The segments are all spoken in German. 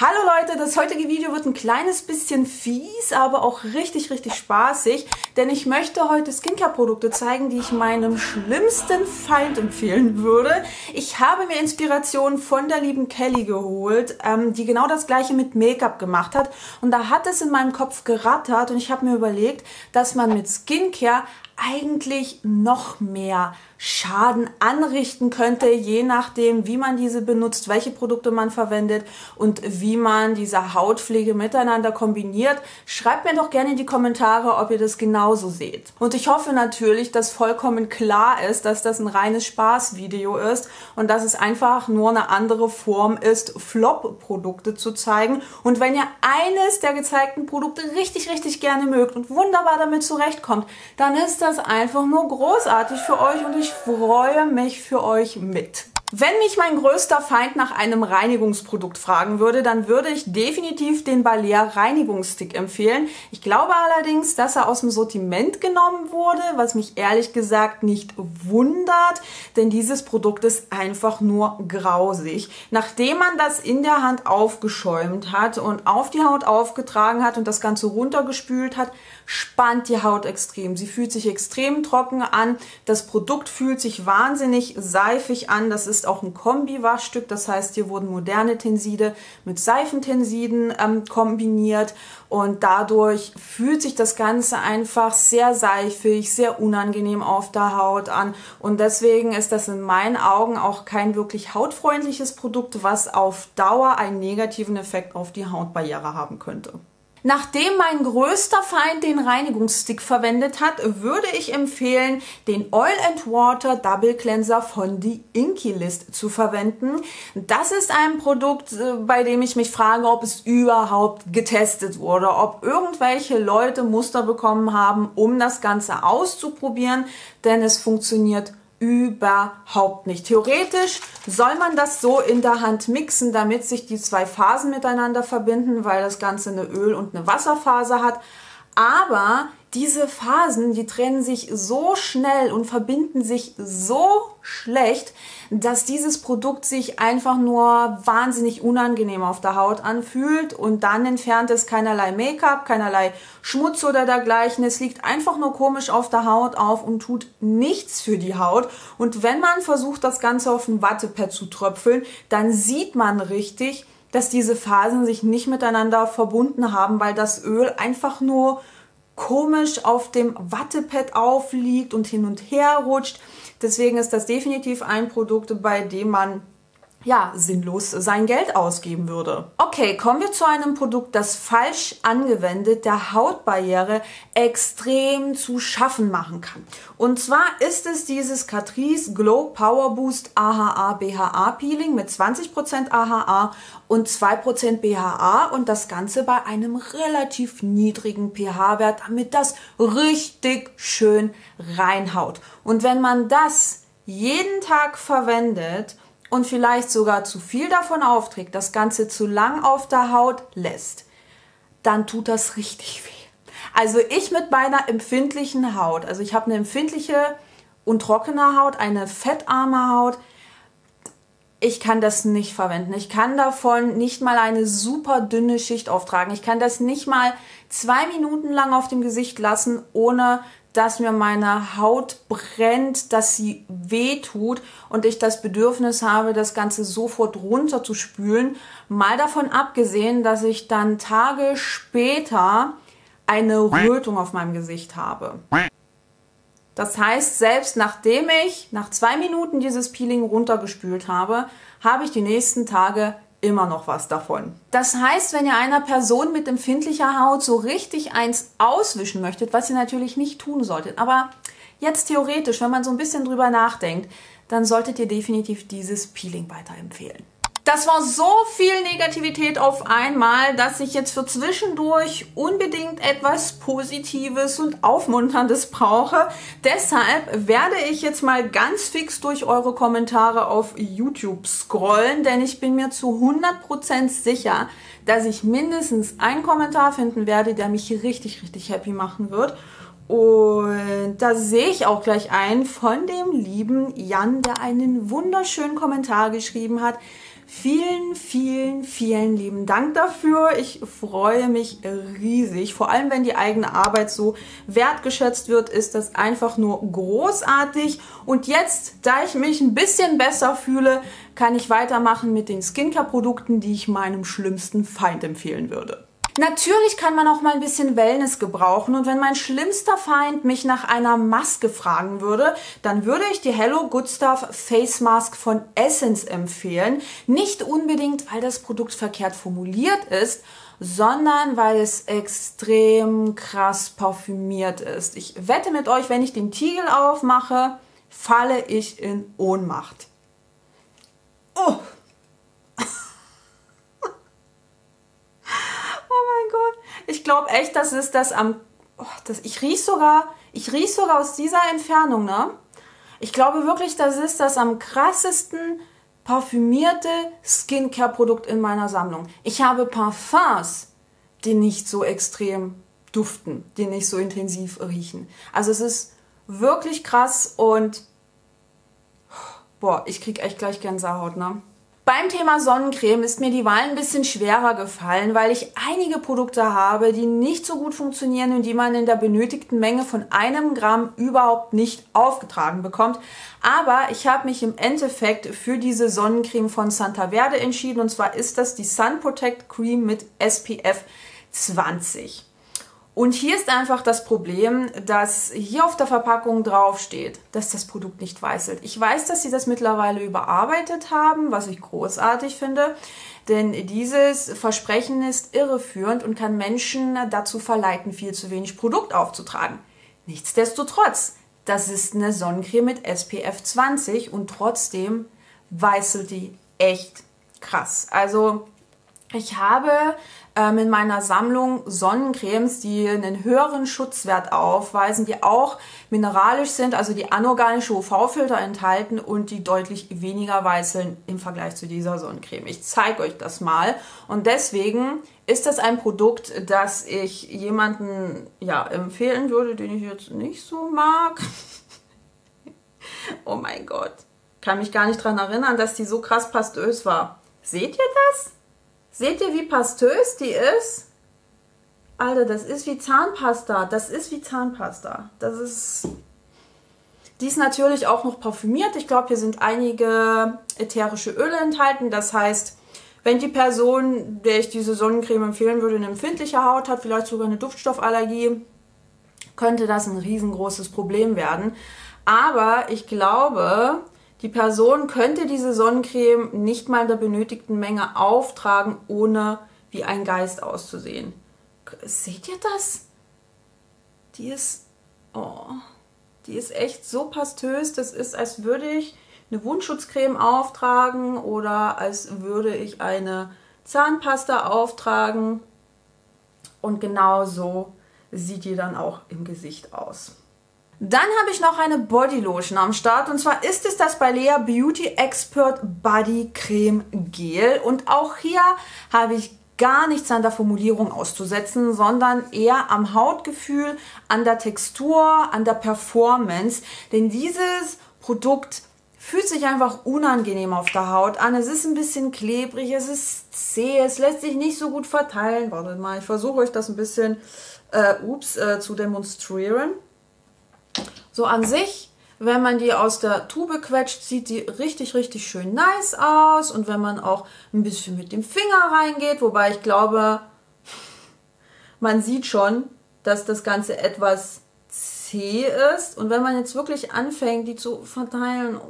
Hallo Leute, das heutige Video wird ein kleines bisschen fies, aber auch richtig spaßig, denn ich möchte heute Skincare-Produkte zeigen, die ich meinem schlimmsten Feind empfehlen würde. Ich habe mir Inspiration von der lieben Kelly geholt, die genau das gleiche mit Make-up gemacht hat, und da hat es in meinem Kopf gerattert und ich habe mir überlegt, dass man mit Skincare eigentlich noch mehr Schaden anrichten könnte, je nachdem, wie man diese benutzt, welche Produkte man verwendet und wie man diese Hautpflege miteinander kombiniert. Schreibt mir doch gerne in die Kommentare, ob ihr das genauso seht. Und ich hoffe natürlich, dass vollkommen klar ist, dass das ein reines Spaßvideo ist und dass es einfach nur eine andere Form ist, Flop-Produkte zu zeigen. Und wenn ihr eines der gezeigten Produkte richtig gerne mögt und wunderbar damit zurechtkommt, dann ist das einfach nur großartig für euch und ich freue mich für euch mit. Wenn mich mein größter Feind nach einem Reinigungsprodukt fragen würde, dann würde ich definitiv den Balea Reinigungsstick empfehlen. Ich glaube allerdings, dass er aus dem Sortiment genommen wurde, was mich ehrlich gesagt nicht wundert, denn dieses Produkt ist einfach nur grausig. Nachdem man das in der Hand aufgeschäumt hat und auf die Haut aufgetragen hat und das Ganze runtergespült hat, spannt die Haut extrem. Sie fühlt sich extrem trocken an. Das Produkt fühlt sich wahnsinnig seifig an. Das ist auch ein Kombi-Waschstück. Das heißt, hier wurden moderne Tenside mit Seifentensiden kombiniert. Und dadurch fühlt sich das Ganze einfach sehr seifig, sehr unangenehm auf der Haut an. Und deswegen ist das in meinen Augen auch kein wirklich hautfreundliches Produkt, was auf Dauer einen negativen Effekt auf die Hautbarriere haben könnte. Nachdem mein größter Feind den Reinigungsstick verwendet hat, würde ich empfehlen, den Oil and Water Double Cleanser von The Inkey List zu verwenden. Das ist ein Produkt, bei dem ich mich frage, ob es überhaupt getestet wurde, ob irgendwelche Leute Muster bekommen haben, um das Ganze auszuprobieren, denn es funktioniert überhaupt nicht. Theoretisch soll man das so in der Hand mixen, damit sich die zwei Phasen miteinander verbinden, weil das Ganze eine Öl- und eine Wasserphase hat. Aber diese Phasen, die trennen sich so schnell und verbinden sich so schlecht, dass dieses Produkt sich einfach nur wahnsinnig unangenehm auf der Haut anfühlt, und dann entfernt es keinerlei Make-up, keinerlei Schmutz oder dergleichen. Es liegt einfach nur komisch auf der Haut auf und tut nichts für die Haut. Und wenn man versucht, das Ganze auf ein Wattepad zu tröpfeln, dann sieht man richtig, dass diese Phasen sich nicht miteinander verbunden haben, weil das Öl einfach nur komisch auf dem Wattepad aufliegt und hin und her rutscht. Deswegen ist das definitiv ein Produkt, bei dem man sinnlos sein Geld ausgeben würde. Okay, kommen wir zu einem Produkt, das falsch angewendet der Hautbarriere extrem zu schaffen machen kann. Und zwar ist es dieses Catrice Glow Power Boost AHA BHA Peeling mit 20% AHA und 2% BHA, und das Ganze bei einem relativ niedrigen pH-Wert, damit das richtig schön reinhaut. Und wenn man das jeden Tag verwendet und vielleicht sogar zu viel davon aufträgt, das Ganze zu lang auf der Haut lässt, dann tut das richtig weh. Also ich mit meiner empfindlichen Haut, also ich habe eine empfindliche und trockene Haut, eine fettarme Haut, ich kann das nicht verwenden. Ich kann davon nicht mal eine super dünne Schicht auftragen. Ich kann das nicht mal 2 Minuten lang auf dem Gesicht lassen, ohne dass mir meine Haut brennt, dass sie weh tut und ich das Bedürfnis habe, das Ganze sofort runter zu spülen. Mal davon abgesehen, dass ich dann Tage später eine Rötung auf meinem Gesicht habe. Das heißt, selbst nachdem ich nach 2 Minuten dieses Peeling runtergespült habe, habe ich die nächsten Tage immer noch was davon. Das heißt, wenn ihr einer Person mit empfindlicher Haut so richtig eins auswischen möchtet, was ihr natürlich nicht tun solltet, aber jetzt theoretisch, wenn man so ein bisschen drüber nachdenkt, dann solltet ihr definitiv dieses Peeling weiterempfehlen. Das war so viel Negativität auf einmal, dass ich jetzt für zwischendurch unbedingt etwas Positives und Aufmunterndes brauche. Deshalb werde ich jetzt mal ganz fix durch eure Kommentare auf YouTube scrollen, denn ich bin mir zu 100% sicher, dass ich mindestens einen Kommentar finden werde, der mich richtig happy machen wird. Und da sehe ich auch gleich einen von dem lieben Jan, der einen wunderschönen Kommentar geschrieben hat. Vielen, vielen, vielen lieben Dank dafür. Ich freue mich riesig. Vor allem, wenn die eigene Arbeit so wertgeschätzt wird, ist das einfach nur großartig. Und jetzt, da ich mich ein bisschen besser fühle, kann ich weitermachen mit den Skincare-Produkten, die ich meinem schlimmsten Feind empfehlen würde. Natürlich kann man auch mal ein bisschen Wellness gebrauchen und wenn mein schlimmster Feind mich nach einer Maske fragen würde, dann würde ich die Hello Good Stuff Face Mask von Essence empfehlen. Nicht unbedingt, weil das Produkt verkehrt formuliert ist, sondern weil es extrem krass parfümiert ist. Ich wette mit euch, wenn ich den Tiegel aufmache, falle ich in Ohnmacht. Oh! Ich glaube echt, das ist das am... Oh, ich riech sogar aus dieser Entfernung, ne? Ich glaube wirklich, das ist das am krassesten parfümierte Skincare-Produkt in meiner Sammlung. Ich habe Parfums, die nicht so extrem duften, die nicht so intensiv riechen. Also es ist wirklich krass und... Boah, ich krieg echt gleich Gänsehaut, ne? Beim Thema Sonnencreme ist mir die Wahl ein bisschen schwerer gefallen, weil ich einige Produkte habe, die nicht so gut funktionieren und die man in der benötigten Menge von 1 Gramm überhaupt nicht aufgetragen bekommt. Aber ich habe mich im Endeffekt für diese Sonnencreme von Santa Verde entschieden und zwar ist das die Sun Protect Cream mit SPF 20. Und hier ist einfach das Problem, dass hier auf der Verpackung draufsteht, dass das Produkt nicht weißelt. Ich weiß, dass sie das mittlerweile überarbeitet haben, was ich großartig finde, denn dieses Versprechen ist irreführend und kann Menschen dazu verleiten, viel zu wenig Produkt aufzutragen. Nichtsdestotrotz, das ist eine Sonnencreme mit SPF 20 und trotzdem weißelt die echt krass. Also ich habe in meiner Sammlung Sonnencremes, die einen höheren Schutzwert aufweisen, die auch mineralisch sind, also die anorganische UV-Filter enthalten und die deutlich weniger weißeln im Vergleich zu dieser Sonnencreme. Ich zeige euch das mal und deswegen ist das ein Produkt, das ich jemanden empfehlen würde, den ich jetzt nicht so mag. Oh mein Gott, kann mich gar nicht daran erinnern, dass die so krass pastös war. Seht ihr das? Seht ihr, wie pastös die ist? Alter, das ist wie Zahnpasta. Das ist wie Zahnpasta. Die ist natürlich auch noch parfümiert. Ich glaube, hier sind einige ätherische Öle enthalten. Das heißt, wenn die Person, der ich diese Sonnencreme empfehlen würde, eine empfindliche Haut hat, vielleicht sogar eine Duftstoffallergie, könnte das ein riesengroßes Problem werden. Aber ich glaube... Die Person könnte diese Sonnencreme nicht mal in der benötigten Menge auftragen, ohne wie ein Geist auszusehen. Seht ihr das? Die ist echt so pastös. Das ist, als würde ich eine Wundschutzcreme auftragen oder als würde ich eine Zahnpasta auftragen. Und genau so sieht die dann auch im Gesicht aus. Dann habe ich noch eine Bodylotion am Start und zwar ist es das Balea Beauty Expert Body Creme Gel und auch hier habe ich gar nichts an der Formulierung auszusetzen, sondern eher am Hautgefühl, an der Textur, an der Performance, denn dieses Produkt fühlt sich einfach unangenehm auf der Haut an. Es ist ein bisschen klebrig, es ist zäh, es lässt sich nicht so gut verteilen. Wartet mal, ich versuche euch das ein bisschen zu demonstrieren. So an sich, wenn man die aus der Tube quetscht, sieht die richtig, richtig schön nice aus. Und wenn man auch ein bisschen mit dem Finger reingeht, wobei ich glaube, man sieht schon, dass das Ganze etwas zäh ist. Und wenn man jetzt wirklich anfängt, die zu verteilen,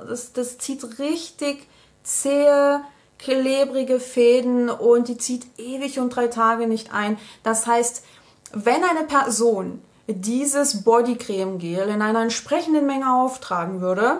das zieht richtig zähe, klebrige Fäden und die zieht ewig und 3 Tage nicht ein. Das heißt, wenn eine Person dieses Bodycreme-Gel in einer entsprechenden Menge auftragen würde,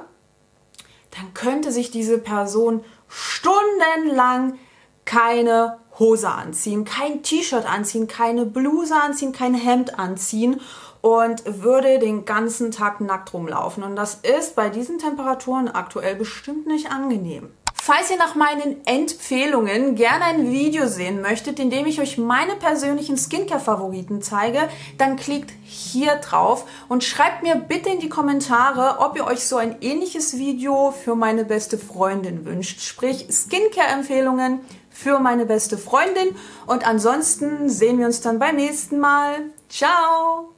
dann könnte sich diese Person stundenlang keine Hose anziehen, kein T-Shirt anziehen, keine Bluse anziehen, kein Hemd anziehen und würde den ganzen Tag nackt rumlaufen. Und das ist bei diesen Temperaturen aktuell bestimmt nicht angenehm. Falls ihr nach meinen Empfehlungen gerne ein Video sehen möchtet, in dem ich euch meine persönlichen Skincare-Favoriten zeige, dann klickt hier drauf und schreibt mir bitte in die Kommentare, ob ihr euch so ein ähnliches Video für meine beste Freundin wünscht. Sprich Skincare-Empfehlungen für meine beste Freundin. Und ansonsten sehen wir uns dann beim nächsten Mal. Ciao!